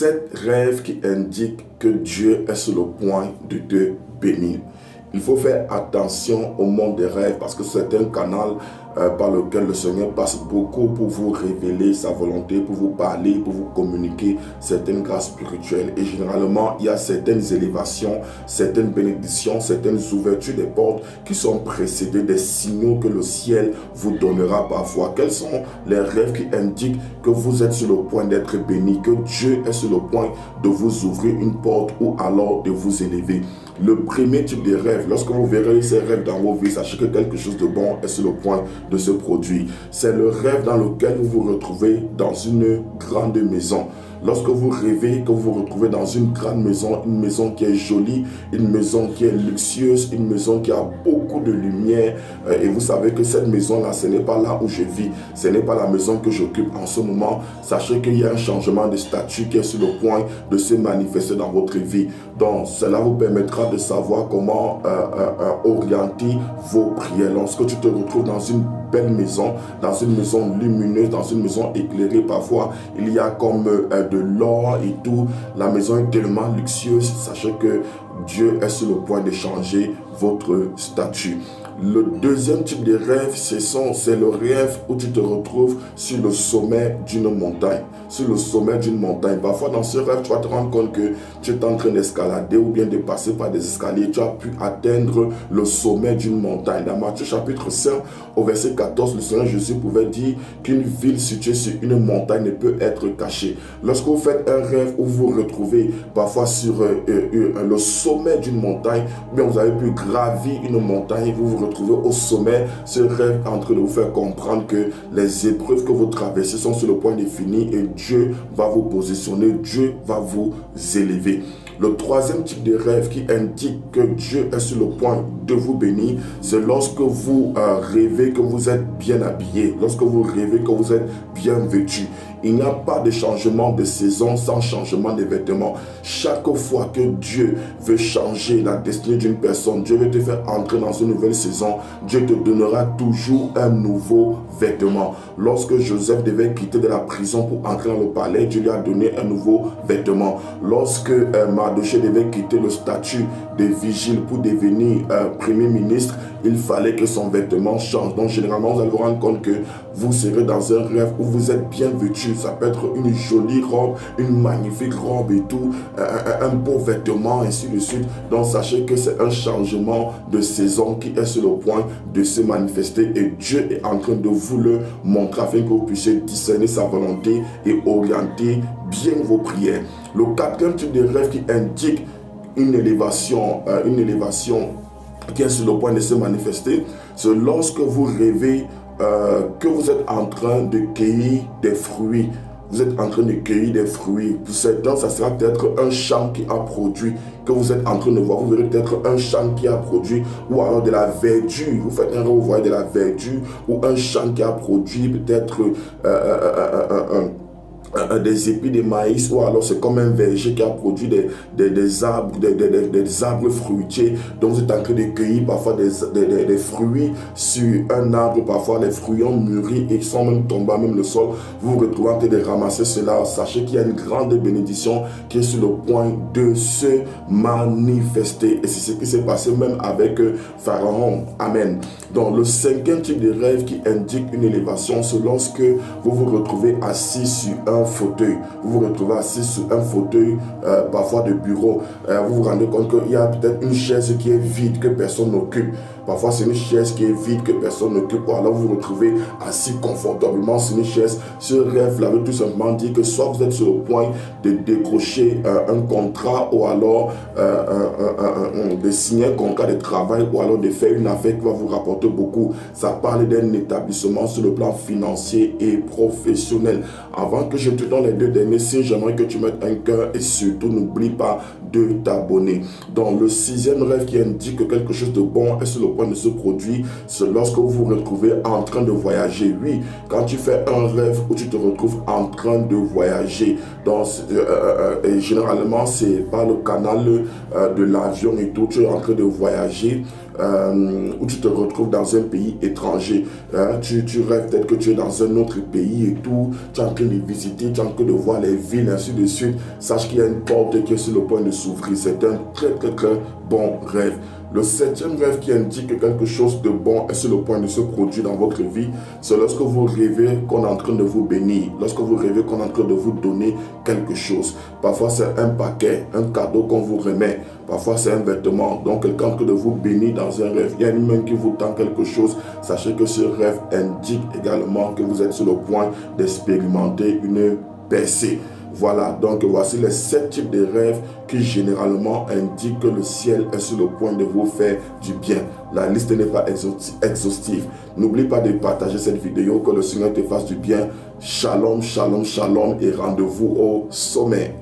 7 rêves qui indiquent que Dieu est sur le point de te bénir. Il faut faire attention au monde des rêves parce que c'est un canal par lequel le Seigneur passe beaucoup pour vous révéler sa volonté, pour vous parler, pour vous communiquer certaines grâces spirituelles. Et généralement, il y a certaines élévations, certaines bénédictions, certaines ouvertures des portes qui sont précédées des signaux que le ciel vous donnera parfois. Quels sont les rêves qui indiquent que vous êtes sur le point d'être béni, que Dieu est sur le point de vous ouvrir une porte ou alors de vous élever? Le premier type de rêve, lorsque vous verrez ces rêves dans vos vies, sachez que quelque chose de bon est sur le point de se produire. C'est le rêve dans lequel vous vous retrouvez dans une grande maison. Lorsque vous rêvez que vous vous retrouvez dans une grande maison, une maison qui est jolie, une maison qui est luxueuse, une maison qui a beaucoup de lumière, et vous savez que cette maison-là, ce n'est pas là où je vis, ce n'est pas la maison que j'occupe en ce moment, sachez qu'il y a un changement de statut qui est sur le point de se manifester dans votre vie. Donc, cela vous permettra de savoir comment orienter vos prières. Lorsque tu te retrouves dans une belle maison, dans une maison lumineuse, dans une maison éclairée, parfois il y a comme de l'or et tout, la maison est tellement luxueuse, sachez que Dieu est sur le point de changer votre statut. Le deuxième type de rêve, c'est le rêve où tu te retrouves sur le sommet d'une montagne. Sur le sommet d'une montagne. Parfois, dans ce rêve, tu vas te rendre compte que tu es en train d'escalader ou bien de passer par des escaliers. Tu as pu atteindre le sommet d'une montagne. Dans Matthieu chapitre 5, au verset 14, le Seigneur Jésus pouvait dire qu'une ville située sur une montagne ne peut être cachée. Lorsque vous faites un rêve où vous vous retrouvez parfois sur le sommet d'une montagne, ou bien vous avez pu gravir une montagne et vous vous retrouvez au sommet, ce rêve est en train de vous faire comprendre que les épreuves que vous traversez sont sur le point de finir et Dieu va vous positionner, Dieu va vous élever. Le troisième type de rêve qui indique que Dieu est sur le point de vous bénir, c'est lorsque vous rêvez que vous êtes bien habillé, lorsque vous rêvez que vous êtes bien vêtu. Il n'y a pas de changement de saison sans changement de vêtements. Chaque fois que Dieu veut changer la destinée d'une personne, Dieu veut te faire entrer dans une nouvelle saison, Dieu te donnera toujours un nouveau vêtement. Lorsque Joseph devait quitter de la prison pour entrer dans le palais, Dieu lui a donné un nouveau vêtement. Lorsque Mardochée devait quitter le statut de vigile pour devenir premier ministre, il fallait que son vêtement change. Donc généralement, vous allez vous rendre compte que vous serez dans un rêve où vous êtes bien vêtu. Ça peut être une jolie robe, une magnifique robe et tout, un beau vêtement, ainsi de suite. Donc sachez que c'est un changement de saison qui est sur le point de se manifester et Dieu est en train de vous le montrer afin que vous puissiez discerner sa volonté et orienter bien vos prières. Le quatrième type de rêve qui indique une élévation qui est sur le point de se manifester, c'est lorsque vous rêvez que vous êtes en train de cueillir des fruits. Vous êtes en train de cueillir des fruits. Pour certains, ça sera peut-être un champ qui a produit, que vous êtes en train de voir. Vous verrez peut-être un champ qui a produit, ou alors de la verdure. Vous faites un rêve, vous voyez de la verdure, ou un champ qui a produit peut-être des épis de maïs, ou alors c'est comme un verger qui a produit des arbres fruitiers. Donc vous êtes en train de cueillir parfois des fruits sur un arbre. Parfois les fruits ont mûri et sont même tombés même le sol. Vous vous retrouvez en train de ramasser cela. Sachez qu'il y a une grande bénédiction qui est sur le point de se manifester. Et c'est ce qui s'est passé même avec Pharaon. Amen. Donc le cinquième type de rêve qui indique une élévation, c'est lorsque vous vous retrouvez assis sur un fauteuil. Vous vous retrouvez assis sur un fauteuil, parfois de bureau. Vous vous rendez compte qu'il y a peut-être une chaise qui est vide, que personne n'occupe. Parfois, c'est une chaise qui est vide, que personne n'occupe. Ou alors, vous vous retrouvez assis confortablement sur une chaise. Ce rêve-là veut tout simplement dire que soit vous êtes sur le point de décrocher un contrat, ou alors de signer un contrat de travail, ou alors de faire une affaire qui va vous rapporter beaucoup. Ça parle d'un établissement sur le plan financier et professionnel. Avant que je te donne les deux derniers signes, j'aimerais que tu mettes un cœur et surtout n'oublie pas de t'abonner. Donc, le sixième rêve qui indique que quelque chose de bon est sur le point de se produire, c'est lorsque vous vous retrouvez en train de voyager. Oui, quand tu fais un rêve où tu te retrouves en train de voyager, donc et généralement c'est par le canal de l'avion et tout, tu es en train de voyager où tu te retrouves dans un pays étranger. Tu rêves peut-être que tu es dans un autre pays et tout. Tu es en train de visiter, tu es en train de voir les villes, ainsi de suite. Sache qu'il y a une porte qui est sur le point de s'ouvrir. C'est un très bon rêve. Le 7e rêve qui indique que quelque chose de bon est sur le point de se produire dans votre vie, c'est lorsque vous rêvez qu'on est en train de vous bénir, lorsque vous rêvez qu'on est en train de vous donner quelque chose. Parfois c'est un paquet, un cadeau qu'on vous remet. Parfois c'est un vêtement, donc quelqu'un est en train de vous bénir dans un rêve. Il y a une main qui vous tend quelque chose. Sachez que ce rêve indique également que vous êtes sur le point d'expérimenter une percée. Voilà, donc voici les 7 types de rêves qui généralement indiquent que le ciel est sur le point de vous faire du bien. La liste n'est pas exhaustive. N'oublie pas de partager cette vidéo, que le Seigneur te fasse du bien. Shalom, shalom, shalom et rendez-vous au sommet.